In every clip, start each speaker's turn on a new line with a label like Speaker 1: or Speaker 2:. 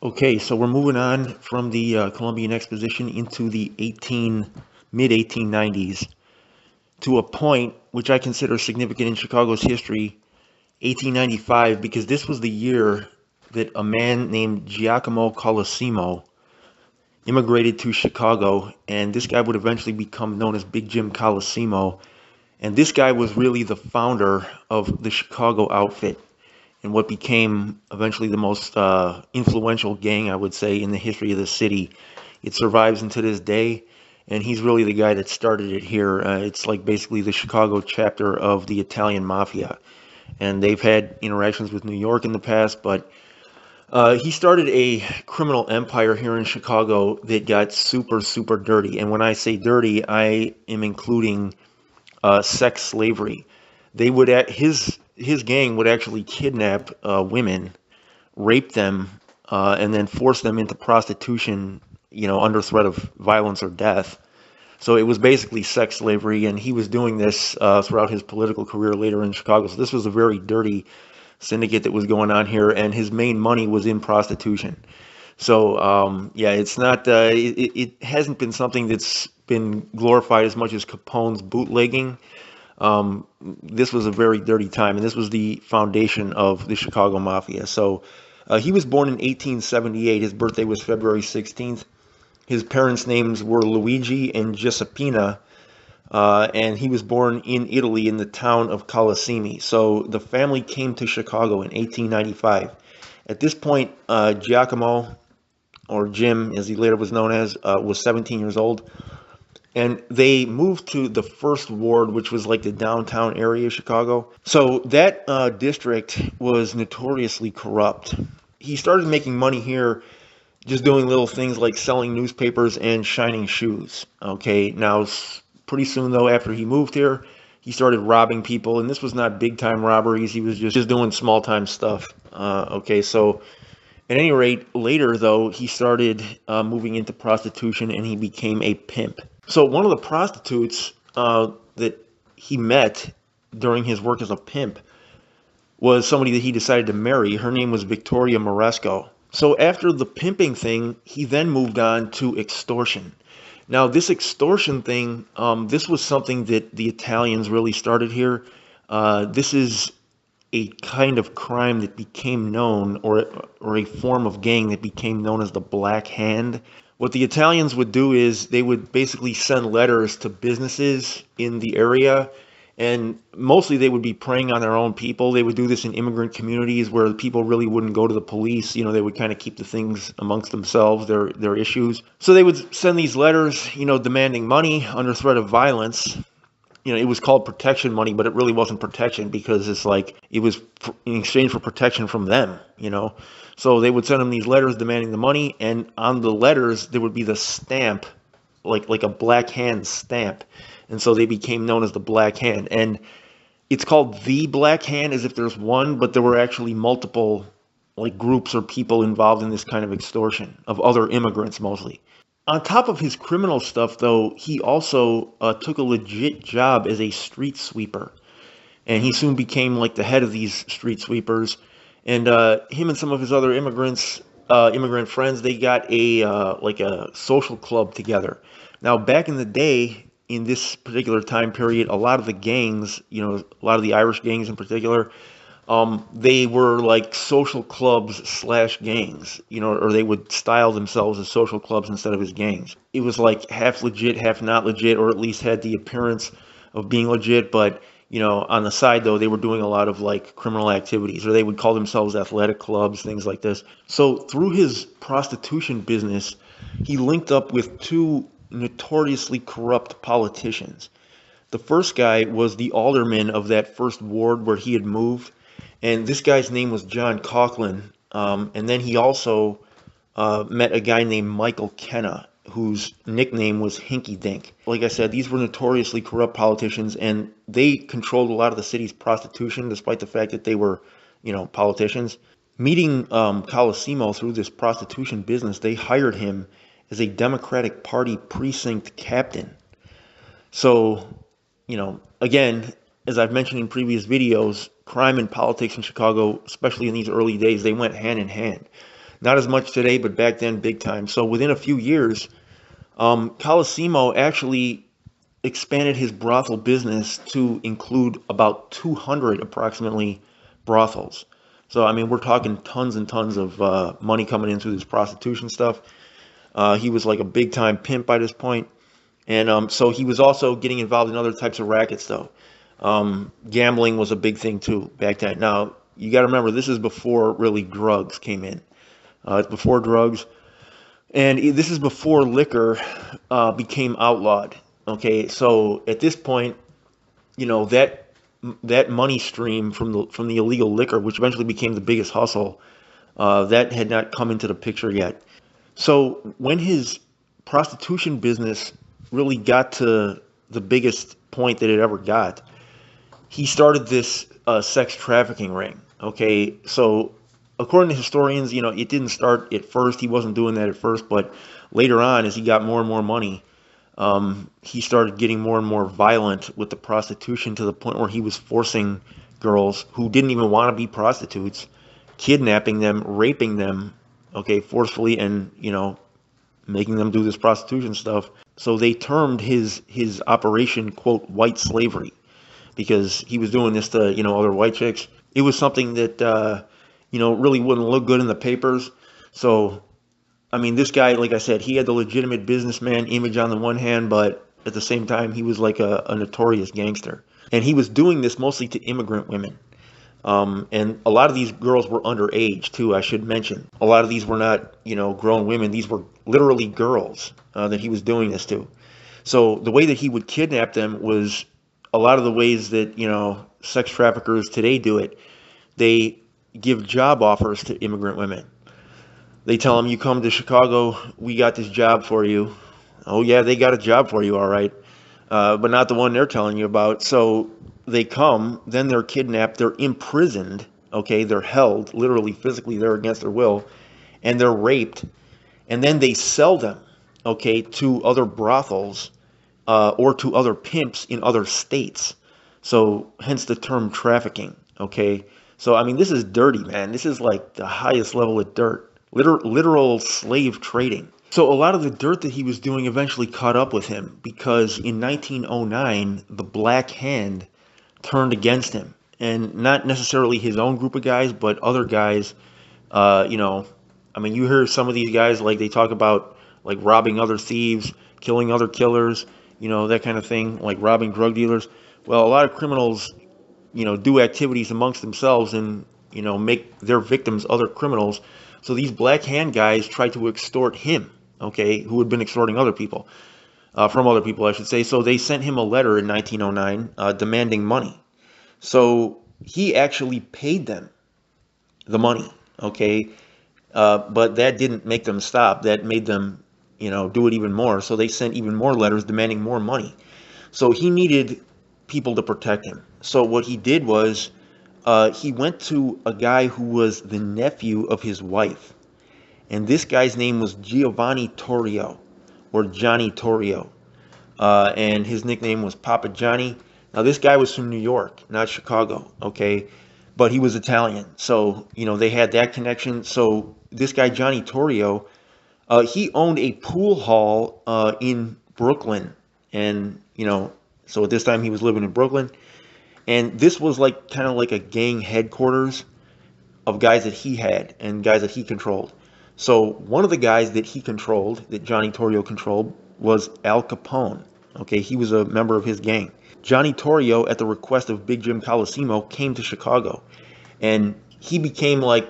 Speaker 1: Okay, so we're moving on from the Columbian Exposition into the mid 1890s to a point which I consider significant in Chicago's history, 1895, because this was the year that a man named Giacomo Colosimo immigrated to Chicago, and this guy would eventually become known as Big Jim Colosimo. And this guy was really the founder of the Chicago outfit and what became eventually the most influential gang, I would say, in the history of the city. It survives into this day, and he's really the guy that started it here. It's like basically the Chicago chapter of the Italian mafia, and they've had interactions with New York in the past, but he started a criminal empire here in Chicago that got super, super dirty. And when I say dirty, I am including sex slavery. They would his gang would actually kidnap women, rape them, and then force them into prostitution, under threat of violence or death. So it was basically sex slavery, and he was doing this throughout his political career later in Chicago. So this was a very dirty syndicate that was going on here, and his main money was in prostitution. So yeah, it's not it hasn't been something that's been glorified as much as Capone's bootlegging. This was a very dirty time, and this was the foundation of the Chicago Mafia. So he was born in 1878. His birthday was February 16th. His parents' names were Luigi and Giuseppina, and he was born in Italy in the town of Colosimo. So the family came to Chicago in 1895. At this point, Giacomo, or Jim, as he later was known as, was 17 years old. And they moved to the first ward, which was like the downtown area of Chicago. So that district was notoriously corrupt. He started making money here just doing little things like selling newspapers and shining shoes. Okay, now pretty soon though, after he moved here, he started robbing people, and this was not big time robberies. He was just doing small time stuff. Okay, so at any rate, later though, he started moving into prostitution, and he became a pimp. So one of the prostitutes that he met during his work as a pimp was somebody that he decided to marry. Her name was Victoria Moresco. So after the pimping thing, he then moved on to extortion. Now, this extortion thing, this was something that the Italians really started here. This is a kind of crime that became known, or a form of gang that became known as the Black Hand. What the Italians would do is they would basically send letters to businesses in the area, and mostly they would be preying on their own people. They would do this in immigrant communities where people really wouldn't go to the police. They would kind of keep the things amongst themselves, their issues. So they would send these letters, demanding money under threat of violence. It was called protection money, but it really wasn't protection, because it's like it was in exchange for protection from them, So they would send them these letters demanding the money, and on the letters there would be the stamp, like a Black Hand stamp. And so they became known as the Black Hand. And it's called the Black Hand as if there's one, but there were actually multiple groups or people involved in this kind of extortion of other immigrants mostly. On top of his criminal stuff, though, he also took a legit job as a street sweeper. And he soon became the head of these street sweepers. And him and some of his other immigrant friends, they got a social club together. Now, back in the day, in this particular time period, a lot of the gangs, a lot of the Irish gangs in particular, they were social clubs / gangs, or they would style themselves as social clubs instead of as gangs. It was half legit, half not legit, or at least had the appearance of being legit, but on the side though, they were doing a lot of criminal activities, or they would call themselves athletic clubs, things like this. So through his prostitution business, he linked up with two notoriously corrupt politicians. The first guy was the alderman of that first ward where he had moved, and this guy's name was John Coughlin. And then he also met a guy named Michael Kenna, whose nickname was Hinky Dink. Like I said, these were notoriously corrupt politicians, and they controlled a lot of the city's prostitution, despite the fact that they were, politicians. Meeting Colosimo through this prostitution business, they hired him as a Democratic Party precinct captain. So, again, as I've mentioned in previous videos, crime and politics in Chicago, especially in these early days, they went hand in hand. Not as much today, but back then, big time. So within a few years, Colosimo actually expanded his brothel business to include about 200 approximately brothels. So, I mean, we're talking tons and tons of money coming into this prostitution stuff. He was like a big time pimp by this point. And so he was also getting involved in other types of rackets, though. Gambling was a big thing, too, back then. Now, you got to remember, this is before really drugs came in. It's before drugs. And this is before liquor became outlawed. Okay, so at this point, you know, that money stream from the illegal liquor, which eventually became the biggest hustle, that had not come into the picture yet. So when his prostitution business really got to the biggest point that it ever got, he started this sex trafficking ring. Okay, so according to historians, you know, it didn't start at first. He wasn't doing that at first, but later on, as he got more and more money, he started getting more and more violent with the prostitution to the point where he was forcing girls who didn't even want to be prostitutes, kidnapping them, raping them, okay, forcefully, and, you know, making them do this prostitution stuff. So they termed his operation, quote, white slavery, because he was doing this to, you know, other white chicks. It was something that, you know, really wouldn't look good in the papers. So, I mean, this guy, like I said, he had the legitimate businessman image on the one hand, but at the same time, he was like a notorious gangster. And he was doing this mostly to immigrant women. And a lot of these girls were underage, too, I should mention. A lot of these were not, you know, grown women. These were literally girls that he was doing this to. So the way that he would kidnap them was a lot of the ways that, you know, sex traffickers today do it. They give job offers to immigrant women. They tell them, you come to Chicago, we got this job for you. Oh, yeah, they got a job for you, all right. But not the one they're telling you about. So they come, then they're kidnapped, they're imprisoned, okay, they're held, literally, physically, they're against their will, and they're raped, and then they sell them, okay, to other brothels or to other pimps in other states. So hence the term trafficking, okay. So, I mean, this is dirty, man. This is like the highest level of dirt. Literal slave trading. So a lot of the dirt that he was doing eventually caught up with him, because in 1909, the Black Hand turned against him. And not necessarily his own group of guys, but other guys, you know, I mean, you hear some of these guys, like, they talk about, like, robbing other thieves, killing other killers, you know, that kind of thing, like robbing drug dealers. Well, a lot of criminals, you know, do activities amongst themselves and, you know, make their victims other criminals. So these Black Hand guys tried to extort him, okay, who had been extorting other people, from other people, I should say. So they sent him a letter in 1909 demanding money. So he actually paid them the money, okay, but that didn't make them stop. That made them, you know, do it even more. So they sent even more letters demanding more money. So he needed people to protect him. So what he did was, he went to a guy who was the nephew of his wife. And this guy's name was Giovanni Torio, or Johnny Torio. And his nickname was Papa Johnny. Now, this guy was from New York, not Chicago, okay? But he was Italian. So, you know, they had that connection. So this guy, Johnny Torio, he owned a pool hall in Brooklyn. And, you know, so at this time he was living in Brooklyn. And this was like kind of like a gang headquarters of guys that he had and guys that he controlled. So one of the guys that he controlled, that Johnny Torio controlled, was Al Capone. Okay, he was a member of his gang. Johnny Torio, at the request of Big Jim Colosimo, came to Chicago, and he became like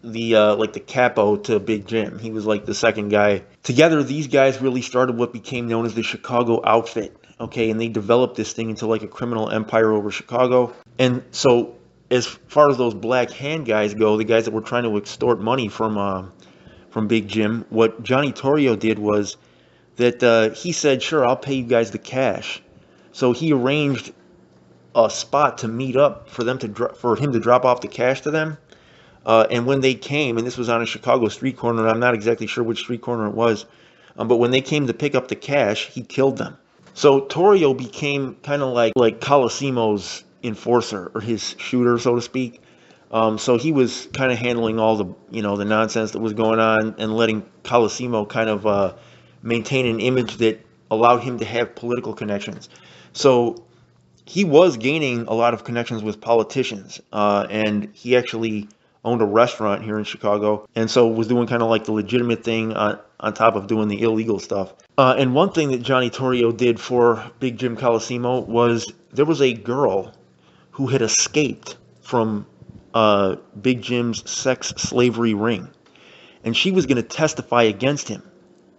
Speaker 1: the capo to Big Jim. He was like the second guy. Together, these guys really started what became known as the Chicago Outfit. Okay, and they developed this thing into like a criminal empire over Chicago. And so, as far as those Black Hand guys go, the guys that were trying to extort money from Big Jim, what Johnny Torio did was that he said, "Sure, I'll pay you guys the cash." So he arranged a spot to meet up for them for him to drop off the cash to them. And when they came, and this was on a Chicago street corner, I'm not exactly sure which street corner it was, but when they came to pick up the cash, he killed them. So Torio became kind of like Colosimo's enforcer, or his shooter, so to speak. So he was kind of handling all the, the nonsense that was going on and letting Colosimo kind of maintain an image that allowed him to have political connections. So he was gaining a lot of connections with politicians, and he actually owned a restaurant here in Chicago, and so was doing kind of like the legitimate thing on top of doing the illegal stuff. And one thing that Johnny Torio did for Big Jim Colosimo was there was a girl who had escaped from Big Jim's sex slavery ring, and she was going to testify against him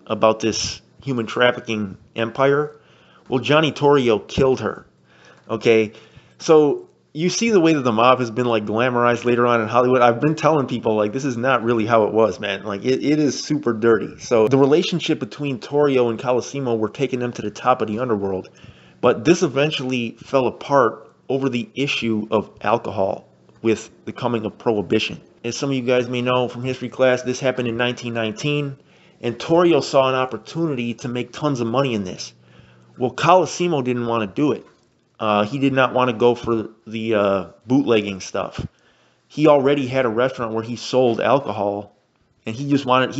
Speaker 1: about this human trafficking empire. Well, Johnny Torio killed her. Okay, so you see the way that the mob has been like glamorized later on in Hollywood. I've been telling people like this is not really how it was, man. Like it is super dirty. So the relationship between Torio and Colosimo were taking them to the top of the underworld, but this eventually fell apart over the issue of alcohol with the coming of Prohibition. As some of you guys may know from history class, this happened in 1919, and Torio saw an opportunity to make tons of money in this. Well, Colosimo didn't want to do it. He did not want to go for the bootlegging stuff. He already had a restaurant where he sold alcohol, and he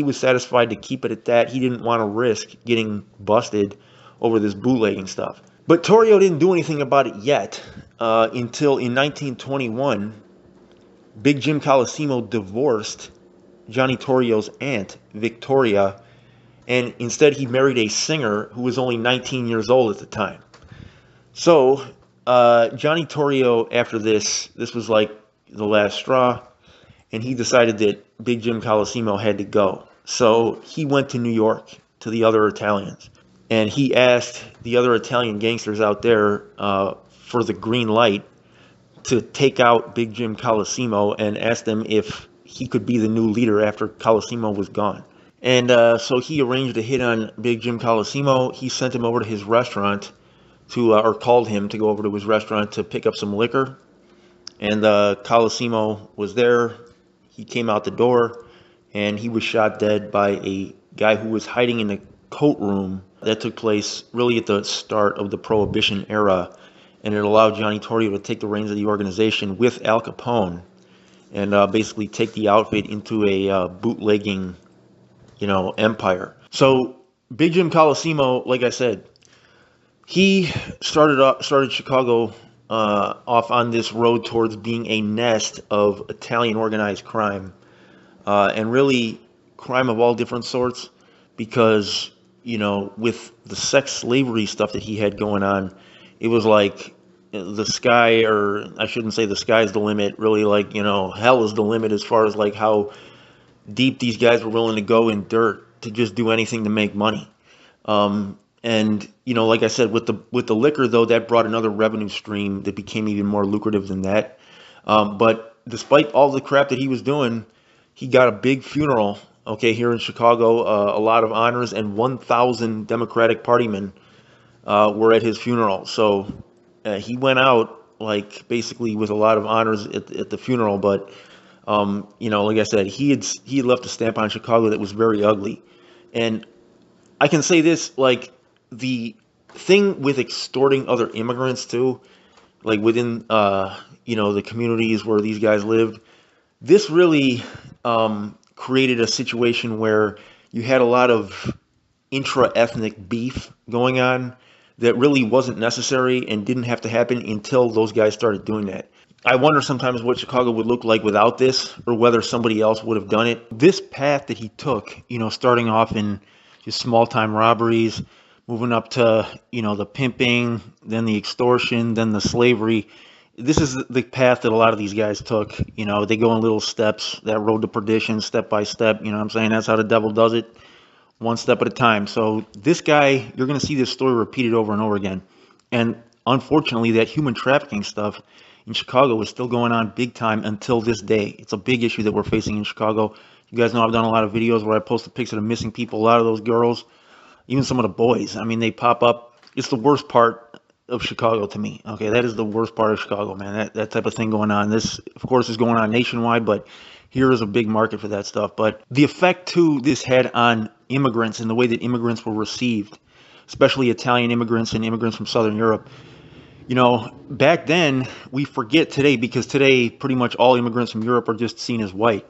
Speaker 1: was satisfied to keep it at that. He didn't want to risk getting busted over this bootlegging stuff. But Torio didn't do anything about it yet until in 1921, Big Jim Colosimo divorced Johnny Torio's aunt, Victoria, and instead he married a singer who was only 19 years old at the time. So, Johnny Torio, after this was like the last straw, and he decided that Big Jim Colosimo had to go. So he went to New York to the other Italians, and he asked the other Italian gangsters out there for the green light to take out Big Jim Colosimo and asked them if he could be the new leader after Colosimo was gone. And so he arranged a hit on Big Jim Colosimo. He sent him over to his restaurant or called him to go over to his restaurant to pick up some liquor. And Colosimo was there. He came out the door, and he was shot dead by a guy who was hiding in a coat room. That took place really at the start of the Prohibition era, and it allowed Johnny Torio to take the reins of the organization with Al Capone and basically take the outfit into a bootlegging, empire. So Big Jim Colosimo, like I said, he started Chicago off on this road towards being a nest of Italian organized crime, and really crime of all different sorts, because with the sex slavery stuff that he had going on, it was like the sky, or I shouldn't say the sky's the limit, really, like hell is the limit as far as like how deep these guys were willing to go in dirt to just do anything to make money. And like I said, with the liquor, though, that brought another revenue stream that became even more lucrative than that. But despite all the crap that he was doing, he got a big funeral, here in Chicago, a lot of honors, and 1,000 Democratic Partymen were at his funeral. So he went out like basically with a lot of honors at the funeral. But like I said, he had left a stamp on Chicago that was very ugly. And I can say this, like, the thing with extorting other immigrants too, like within the communities where these guys lived, this really created a situation where you had a lot of intra-ethnic beef going on that really wasn't necessary and didn't have to happen until those guys started doing that. I wonder sometimes what Chicago would look like without this, or whether somebody else would have done it. This path that he took, starting off in just small-time robberies, moving up to, the pimping, then the extortion, then the slavery. This is the path that a lot of these guys took. They go in little steps, that road to perdition, step by step. You know what I'm saying? That's how the devil does it, one step at a time. So this guy, you're going to see this story repeated over and over again. And unfortunately, that human trafficking stuff in Chicago is still going on big time until this day. It's a big issue that we're facing in Chicago. You guys know I've done a lot of videos where I post the pics of the missing people. A lot of those girls, even some of the boys, I mean, they pop up. It's the worst part of Chicago to me. Okay, that is the worst part of Chicago, man. That type of thing going on. This, of course, is going on nationwide, but here is a big market for that stuff. But the effect, too, this had on immigrants and the way that immigrants were received, especially Italian immigrants and immigrants from Southern Europe. Back then, we forget today because today pretty much all immigrants from Europe are just seen as white.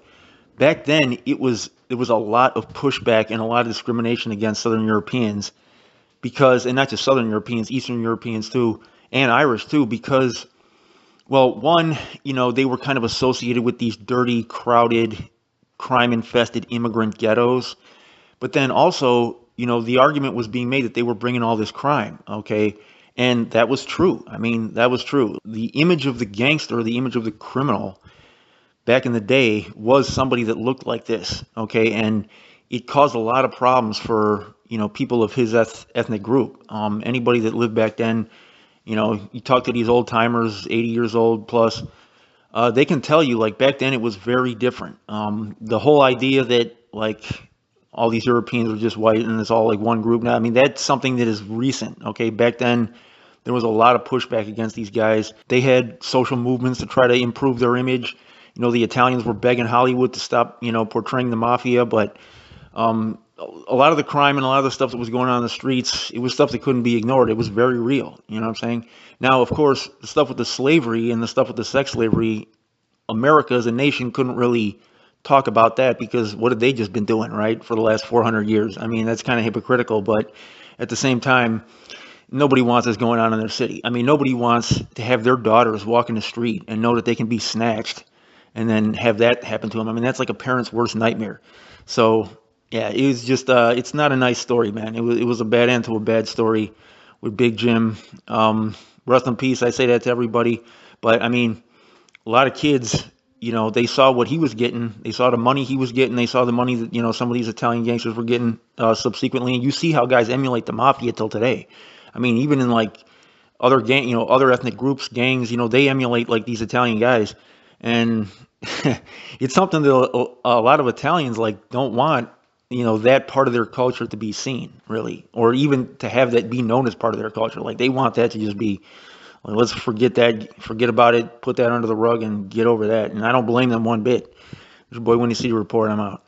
Speaker 1: Back then, there was a lot of pushback and a lot of discrimination against Southern Europeans because, and not just Southern Europeans, Eastern Europeans too, and Irish too, because, well, one, they were kind of associated with these dirty, crowded, crime-infested immigrant ghettos. But then also, the argument was being made that they were bringing all this crime, okay? And that was true. I mean, that was true. The image of the gangster, the image of the criminal back in the day was somebody that looked like this, okay? And it caused a lot of problems for, people of his ethnic group. Anybody that lived back then, you talk to these old timers, 80 years old plus, they can tell you, like, back then it was very different. The whole idea that, like, all these Europeans are just white and it's all like one group now, I mean, that's something that is recent, okay? Back then, there was a lot of pushback against these guys. They had social movements to try to improve their image. The Italians were begging Hollywood to stop, portraying the mafia, but a lot of the crime and a lot of the stuff that was going on in the streets, it was stuff that couldn't be ignored. It was very real, you know what I'm saying? Now, of course, the stuff with the slavery and the stuff with the sex slavery, America as a nation couldn't really talk about that because what had they just been doing, right, for the last 400 years? I mean, that's kind of hypocritical, but at the same time, nobody wants this going on in their city. I mean, nobody wants to have their daughters walk in the street and know that they can be snatched and then have that happen to them. I mean, that's like a parent's worst nightmare. So, yeah, it was just, it's not a nice story, man. It was a bad end to a bad story with Big Jim. Rest in peace. I say that to everybody. But, I mean, a lot of kids, they saw what he was getting. They saw the money he was getting. They saw the money that, some of these Italian gangsters were getting subsequently. And you see how guys emulate the mafia till today. I mean, even in like other other ethnic groups, gangs, they emulate like these Italian guys. And it's something that a lot of Italians like don't want, that part of their culture to be seen, really, or even to have that be known as part of their culture. Like they want that to just be, like, let's forget that, forget about it, put that under the rug and get over that. And I don't blame them one bit. Boy, when you see the report, I'm out.